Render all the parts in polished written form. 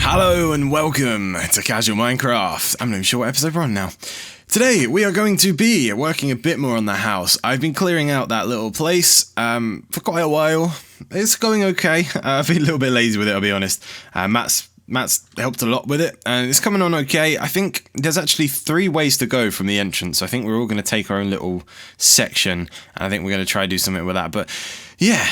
Hello and welcome to Casual Minecraft. I'm not even sure what episode we're on now. Today we are going to be working a bit more on the house. I've been clearing out that little place for quite a while. It's going okay. I've been a little bit lazy with it, I'll be honest. Matt's helped a lot with it, and it's coming on okay. I think there's actually 3 ways to go from the entrance. I think we're all going to take our own little section, and I think we're going to try to do something with that. But yeah,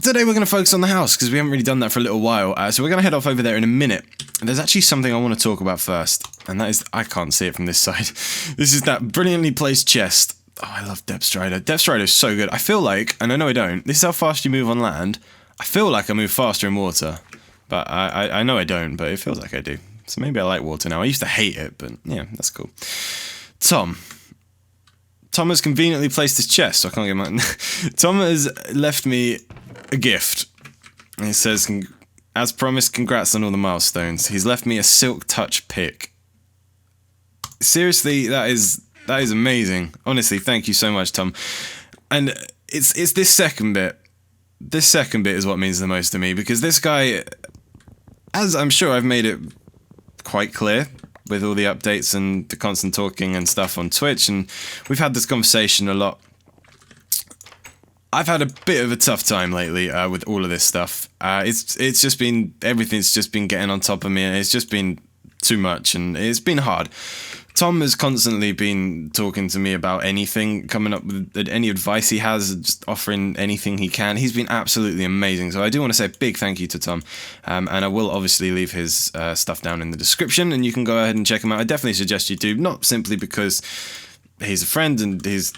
today we're going to focus on the house, because we haven't really done that for a little while. So we're going to head off over there in a minute. And there's actually something I want to talk about first, and that is, I can't see it from this side. This is that brilliantly placed chest. Oh, I love Depth Strider. Depth Strider is so good. I feel like, and I know I don't, this is how fast you move on land. I feel like I move faster in water. But I know I don't, but it feels like I do. So maybe I like water now. I used to hate it, but yeah, that's cool. Tom has conveniently placed his chest, so I can't get mine. Tom has left me a gift. And he says, as promised, congrats on all the milestones. He's left me a Silk Touch pick. Seriously, that is amazing. Honestly, thank you so much, Tom. And it's this second bit. This second bit is what means the most to me, because this guy, as I'm sure I've made it quite clear with all the updates and the constant talking and stuff on Twitch, and we've had this conversation a lot. I've had a bit of a tough time lately with all of this stuff. It's just been, everything's just been getting on top of me, and it's just been too much, and it's been hard. Tom has constantly been talking to me about anything, coming up with any advice he has, just offering anything he can. He's been absolutely amazing. So I do want to say a big thank you to Tom. And I will obviously leave his stuff down in the description, and you can go ahead and check him out. I definitely suggest you do, not simply because he's a friend and he's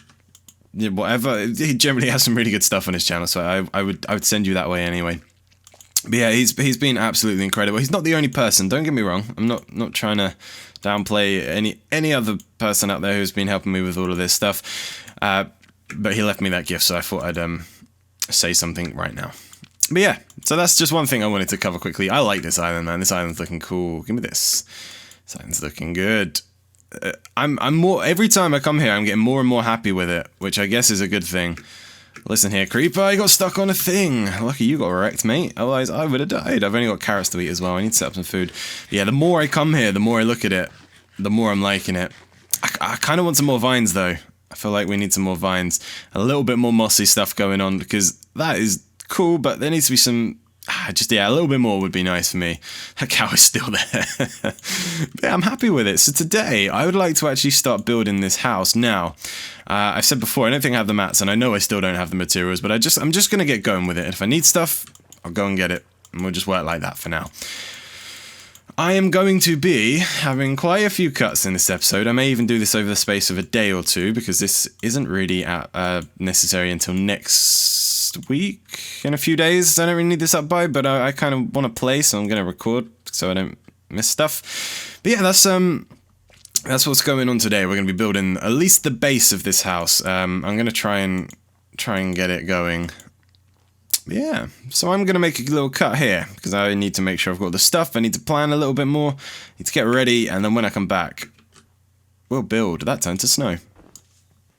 whatever. He generally has some really good stuff on his channel, so I would send you that way anyway. But yeah, he's been absolutely incredible. He's not the only person, don't get me wrong. I'm not trying to downplay any other person out there who's been helping me with all of this stuff. But he left me that gift, so I thought I'd say something right now. But yeah, so that's just one thing I wanted to cover quickly. I like this island, man. This island's looking cool. Give me this. This island's looking good. I'm more, every time I come here, I'm getting more and more happy with it, which I guess is a good thing. Listen here, Creeper, I got stuck on a thing. Lucky you got wrecked, mate. Otherwise, I would have died. I've only got carrots to eat as well. I need to set up some food. But yeah, the more I come here, the more I look at it, the more I'm liking it. I kind of want some more vines, though. I feel like we need some more vines. A little bit more mossy stuff going on, because that is cool, but there needs to be some... a little bit more would be nice for me. That cow is still there. But yeah, I'm happy with it. So today, I would like to actually start building this house. Now, I've said before, I don't think I have the mats, and I know I still don't have the materials, but I'm just going to get going with it. If I need stuff, I'll go and get it, and we'll just work like that for now. I am going to be having quite a few cuts in this episode. I may even do this over the space of a day or two, because this isn't really necessary until next week, in a few days. I don't really need this up by, but I kind of want to play, so I'm going to record so I don't miss stuff. But yeah, that's what's going on today. We're going to be building at least the base of this house. I'm going to try and get it going. Yeah, so I'm going to make a little cut here, because I need to make sure I've got the stuff. I need to plan a little bit more, need to get ready, and then when I come back, we'll build. That turned to snow.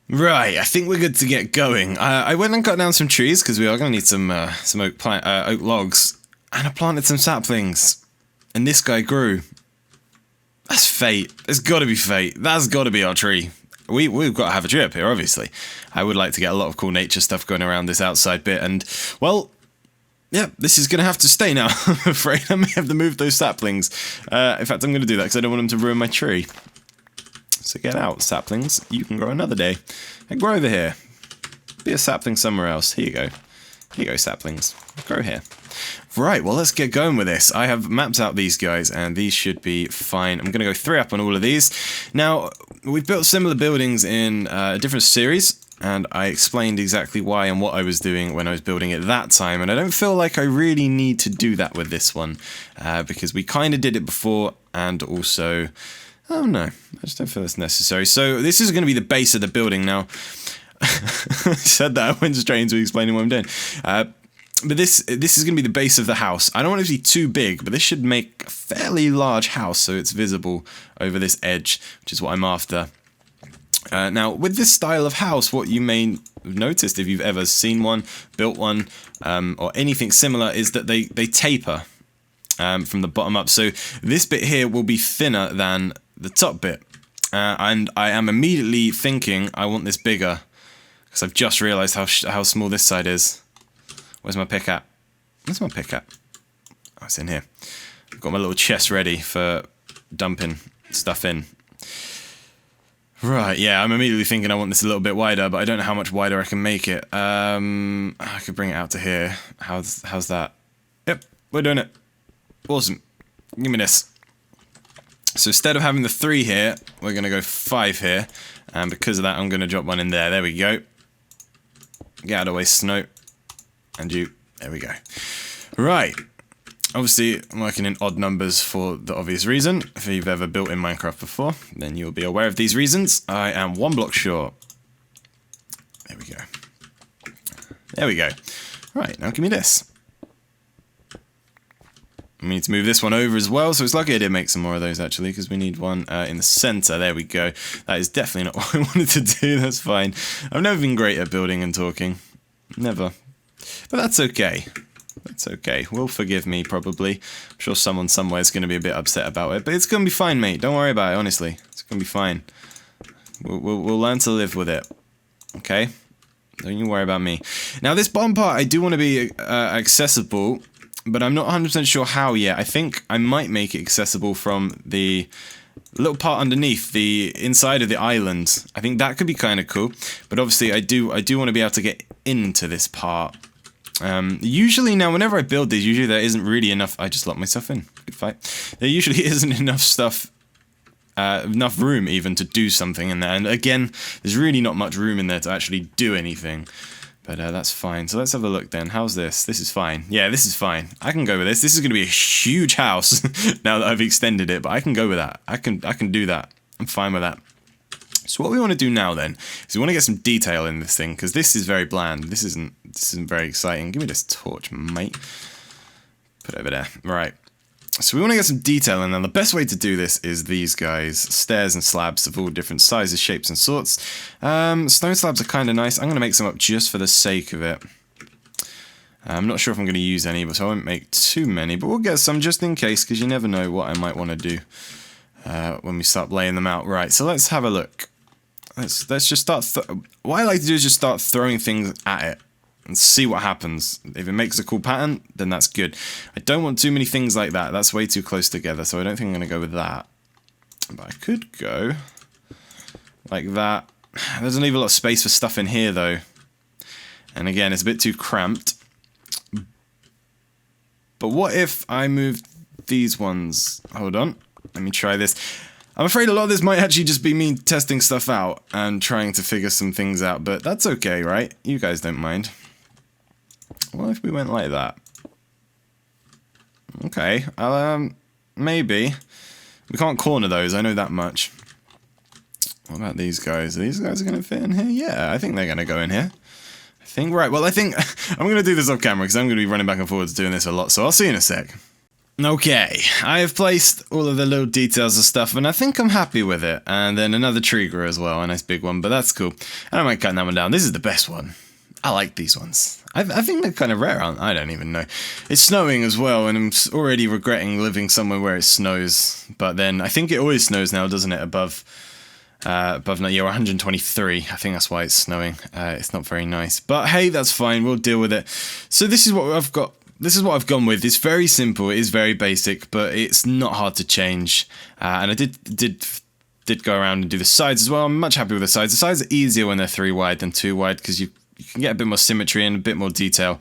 Right, I think we're good to get going. I went and cut down some trees, because we are going to need some oak logs, and I planted some saplings, and this guy grew. That's fate. It's got to be fate. That's got to be our tree. We've got to have a tree up here, obviously. I would like to get a lot of cool nature stuff going around this outside bit, and, well, yeah, this is going to have to stay now. I'm afraid I may have to move those saplings. In fact, I'm going to do that, because I don't want them to ruin my tree. So get out, saplings. You can grow another day. And grow over here. Be a sapling somewhere else. Here you go. Here you go, saplings. Grow here. Right, well, let's get going with this. I have mapped out these guys, and these should be fine. I'm going to go 3 up on all of these. Now, we've built similar buildings in a different series, and I explained exactly why and what I was doing when I was building it that time, and I don't feel like I really need to do that with this one, because we kind of did it before, and also... Oh, no, I just don't feel it's necessary. So this is going to be the base of the building now. I said that, I went straight into explaining what I'm doing. But this is going to be the base of the house. I don't want it to be too big, but this should make a fairly large house so it's visible over this edge, which is what I'm after. Now, with this style of house, what you may have noticed if you've ever seen one, built one, or anything similar, is that they taper. from the bottom up. So this bit here will be thinner than the top bit. And I am immediately thinking I want this bigger, because I've just realised how small this side is. Where's my pick at? Where's my pick at? Oh, it's in here. I've got my little chest ready for dumping stuff in. Right, yeah, I'm immediately thinking I want this a little bit wider, but I don't know how much wider I can make it. I could bring it out to here. How's that? Yep, we're doing it. Awesome. Give me this. So instead of having the 3 here, we're going to go 5 here. And because of that, I'm going to drop one in there. There we go. Get out of the way, Snow. And you. There we go. Right. Obviously, I'm working in odd numbers for the obvious reason. If you've ever built in Minecraft before, then you'll be aware of these reasons. I am 1 block short. There we go. There we go. Right, now give me this. We need to move this one over as well, so it's lucky I did make some more of those actually, because we need one in the center. There we go. That is definitely not what I wanted to do. That's fine. I've never been great at building and talking. Never. But that's okay. That's okay. Will forgive me, probably. I'm sure someone somewhere is going to be a bit upset about it, but it's going to be fine, mate. Don't worry about it, honestly. It's going to be fine. We'll learn to live with it. Okay? Don't you worry about me. Now, this bottom part, I do want to be accessible, but I'm not 100% sure how yet. I think I might make it accessible from the little part underneath, the inside of the island. I think that could be kind of cool, but obviously I do want to be able to get into this part. Usually now, whenever I build these, usually there isn't really enough. I just locked myself in. Good fight. There usually isn't enough stuff, enough room even to do something in there. And again, there's really not much room in there to actually do anything. But that's fine. So let's have a look then. How's this? This is fine. Yeah, this is fine. I can go with this. This is going to be a huge house now that I've extended it, but I can go with that. I can do that. I'm fine with that. So what we want to do now then is we want to get some detail in this thing, because this is very bland. This isn't very exciting. Give me this torch, mate. Put it over there. Right. So we want to get some detail in, and the best way to do this is these guys. Stairs and slabs of all different sizes, shapes and sorts. Stone slabs are kind of nice. I'm going to make some up just for the sake of it. I'm not sure if I'm going to use any, but so I won't make too many. But we'll get some just in case, because you never know what I might want to do when we start laying them out. Right, so let's have a look. Let's just start... What I like to do is just start throwing things at it and see what happens. If it makes a cool pattern, then that's good. I don't want too many things like that. That's way too close together, so I don't think I'm going to go with that. But I could go like that. That doesn't leave a lot of space for stuff in here, though. And again, it's a bit too cramped. But what if I move these ones? Hold on. Let me try this. I'm afraid a lot of this might actually just be me testing stuff out and trying to figure some things out, but that's okay, right? You guys don't mind. What if we went like that? Okay, maybe. We can't corner those, I know that much. What about these guys? These guys are going to fit in here? Yeah, I think they're going to go in here. Right, well, I think I'm going to do this off camera because I'm going to be running back and forwards doing this a lot, so I'll see you in a sec. Okay, I have placed all of the little details of stuff, and I think I'm happy with it. And then another tree grew as well, a nice big one, but that's cool. And I might cut that one down. This is the best one. I like these ones. I think they're kind of rare, aren't I? don't even know. It's snowing as well, and I'm already regretting living somewhere where it snows. But then, I think it always snows now, doesn't it? Above 123. I think that's why it's snowing. It's not very nice. But hey, that's fine. We'll deal with it. So this is what I've got. This is what I've gone with. It's very simple. It is very basic, but it's not hard to change. And I did go around and do the sides as well. I'm much happy with the sides. The sides are easier when they're 3 wide than 2 wide because you can get a bit more symmetry and a bit more detail.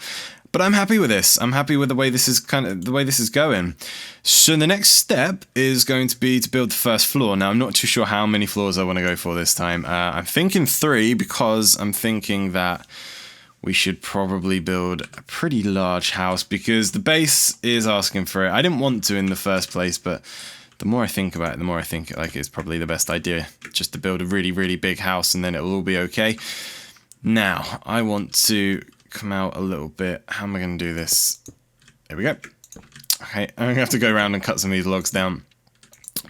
But I'm happy with this. I'm happy with the way this is going. So the next step is going to be to build the first floor. Now I'm not too sure how many floors I want to go for this time. I'm thinking 3 because I'm thinking that we should probably build a pretty large house because the base is asking for it. I didn't want to in the first place, but the more I think about it, the more I think like it's probably the best idea just to build a really, really big house and then it will all be okay. Now, I want to come out a little bit. How am I going to do this? There we go. Okay, I'm going to have to go around and cut some of these logs down.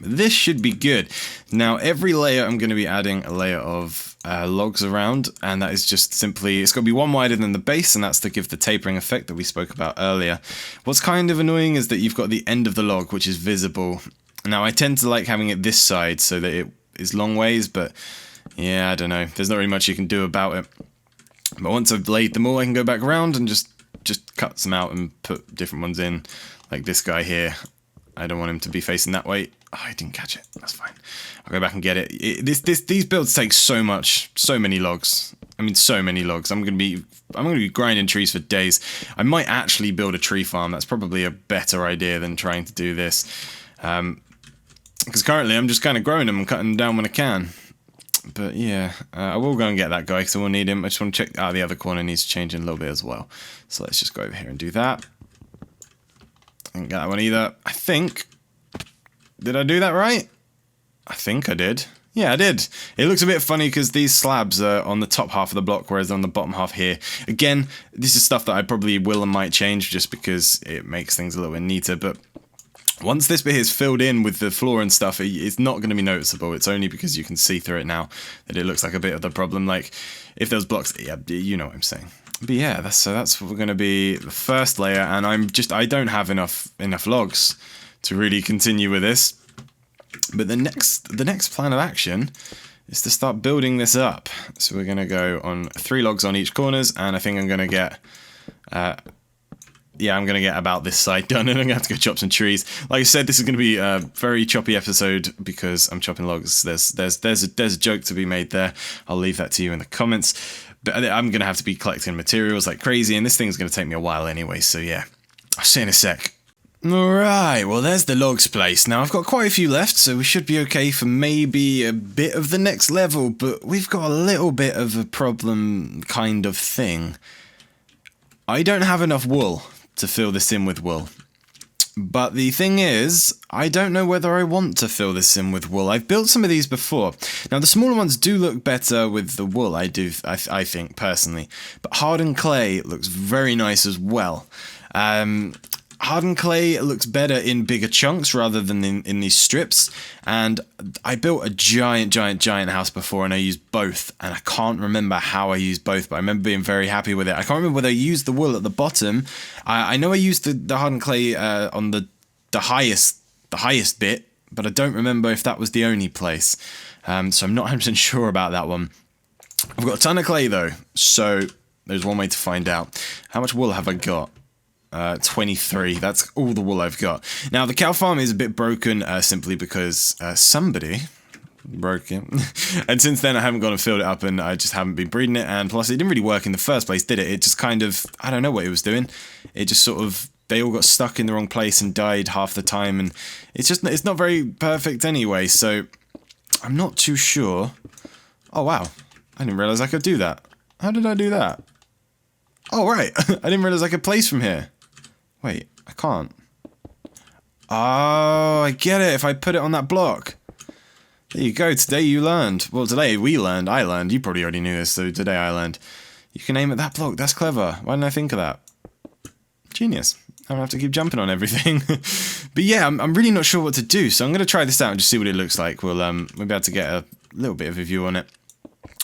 This should be good. Now, every layer I'm going to be adding a layer of logs around, and that is just simply, it's going to be one wider than the base, and that's to give the tapering effect that we spoke about earlier. What's kind of annoying is that you've got the end of the log, which is visible. Now, I tend to like having it this side so that it is long ways, but yeah, I don't know. There's not really much you can do about it. But once I've laid them all, I can go back around and just cut some out and put different ones in, like this guy here. I don't want him to be facing that way. Oh, I didn't catch it. That's fine. I'll go back and get it. These builds take so many logs. I mean, so many logs. I'm gonna be grinding trees for days. I might actually build a tree farm. That's probably a better idea than trying to do this. Because currently I'm just kind of growing them and cutting them down when I can. But yeah, I will go and get that guy because I will need him. I just want to check out the other corner needs changing a little bit as well. So let's just go over here and do that. I didn't get that one either. I think. Did I do that right? I think I did. Yeah, I did. It looks a bit funny because these slabs are on the top half of the block, whereas on the bottom half here. Again, this is stuff that I probably will and might change just because it makes things a little bit neater. But once this bit is filled in with the floor and stuff, it's not going to be noticeable. It's only because you can see through it now that it looks like a bit of the problem. Like, if those blocks, yeah, you know what I'm saying. But yeah, that's going to be the first layer, and I don't have enough logs to really continue with this. But the next plan of action is to start building this up. So we're going to go on 3 logs on each corners, and I think I'm going to get I'm going to get about this side done, and I'm going to have to go chop some trees. Like I said, this is going to be a very choppy episode because I'm chopping logs. There's a joke to be made there. I'll leave that to you in the comments. But I'm going to have to be collecting materials like crazy, and this thing's going to take me a while anyway, so yeah. I'll see you in a sec. Alright, well there's the logs placed. Now I've got quite a few left, so we should be okay for maybe a bit of the next level, but we've got a little bit of a problem kind of thing. I don't have enough wool to fill this in with wool. But the thing is, I don't know whether I want to fill this in with wool. I've built some of these before. Now, the smaller ones do look better with the wool, I think, personally. But hardened clay looks very nice as well. Hardened clay looks better in bigger chunks rather than in these strips. And I built a giant house before and I used both. And I can't remember how I used both, but I remember being very happy with it. I can't remember whether I used the wool at the bottom. I know I used the hardened clay on the highest bit, but I don't remember if that was the only place. So I'm not 100% sure about that one. I've got a ton of clay though, so there's one way to find out. How much wool have I got? 23. That's all the wool I've got. Now, the cow farm is a bit broken simply because somebody broke it. And since then, I haven't gone and filled it up and I just haven't been breeding it. And plus, it didn't really work in the first place, did it? It just kind of, I don't know what it was doing. It just sort of, they all got stuck in the wrong place and died half the time. And it's not very perfect anyway. So I'm not too sure. Oh, wow. I didn't realize I could do that. How did I do that? Oh, right. I didn't realize I could place from here. Wait, I can't. Oh, I get it. If I put it on that block. There you go. Today you learned. Well, today we learned. I learned. You probably already knew this, so today I learned. You can aim at that block. That's clever. Why didn't I think of that? Genius. I don't have to keep jumping on everything. But yeah, I'm really not sure what to do, so I'm going to try this out and just see what it looks like. We'll be able to get a little bit of a view on it.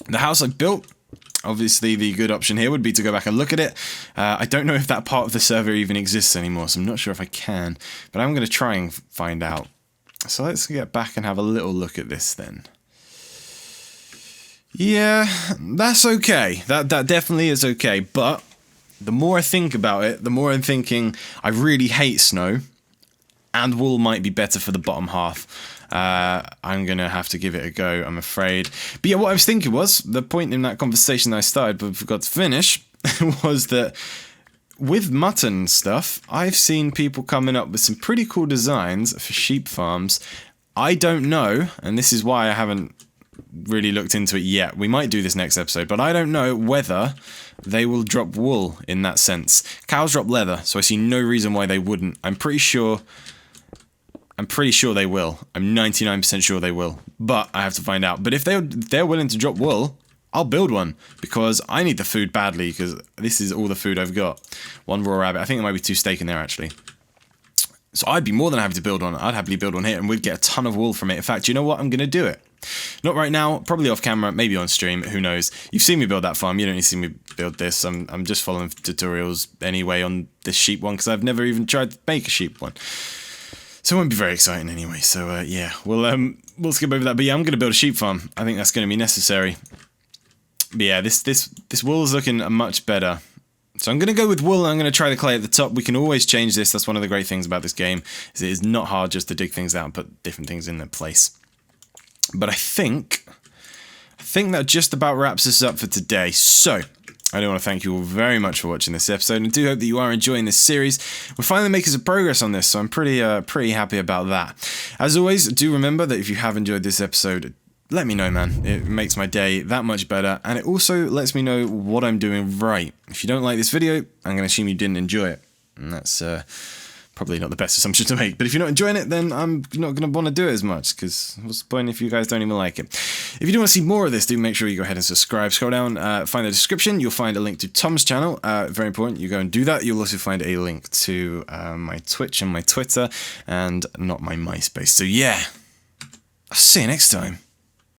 The house I built. Obviously, the good option here would be to go back and look at it. I don't know if that part of the server even exists anymore, so I'm not sure if I can. But I'm going to try and find out. So let's get back and have a little look at this then. Yeah, that's okay. That definitely is okay. But the more I think about it, the more I'm thinking I really hate snow. And wool might be better for the bottom half. I'm going to have to give it a go, I'm afraid. But yeah, what I was thinking was, the point in that conversation that I started but forgot to finish, was that with mutton stuff, I've seen people coming up with some pretty cool designs for sheep farms. I don't know, and this is why I haven't really looked into it yet. We might do this next episode, but I don't know whether they will drop wool in that sense. Cows drop leather, so I see no reason why they wouldn't. I'm pretty sure they will. I'm 99% sure they will. But I have to find out. But if they're willing to drop wool, I'll build one. Because I need the food badly. Because this is all the food I've got. One raw rabbit. I think there might be 2 steak in there, actually. So I'd be more than happy to build one. I'd happily build one here, and we'd get a ton of wool from it. In fact, you know what? I'm going to do it. Not right now, probably off camera, maybe on stream, who knows. You've seen me build that farm, you don't need to see me build this. I'm just following tutorials anyway on this sheep one, because I've never even tried to make a sheep one. So it won't be very exciting anyway, so yeah, we'll skip over that. But yeah, I'm going to build a sheep farm. I think that's going to be necessary. But yeah, this wool is looking much better. So I'm going to go with wool, and I'm going to try the clay at the top. We can always change this. That's one of the great things about this game, is it is not hard just to dig things out and put different things in their place. But I think that just about wraps us up for today. So I do want to thank you all very much for watching this episode, and I do hope that you are enjoying this series. We're finally making some progress on this, so I'm pretty happy about that. As always, do remember that if you have enjoyed this episode, let me know, man. It makes my day that much better, and it also lets me know what I'm doing right. If you don't like this video, I'm going to assume you didn't enjoy it, and that's probably not the best assumption to make. But if you're not enjoying it, then I'm not going to want to do it as much, because what's the point if you guys don't even like it? If you do want to see more of this, do make sure you go ahead and subscribe. Scroll down, find the description. You'll find a link to Tom's channel. Very important. You go and do that. You'll also find a link to my Twitch and my Twitter, and not my MySpace. So yeah, I'll see you next time.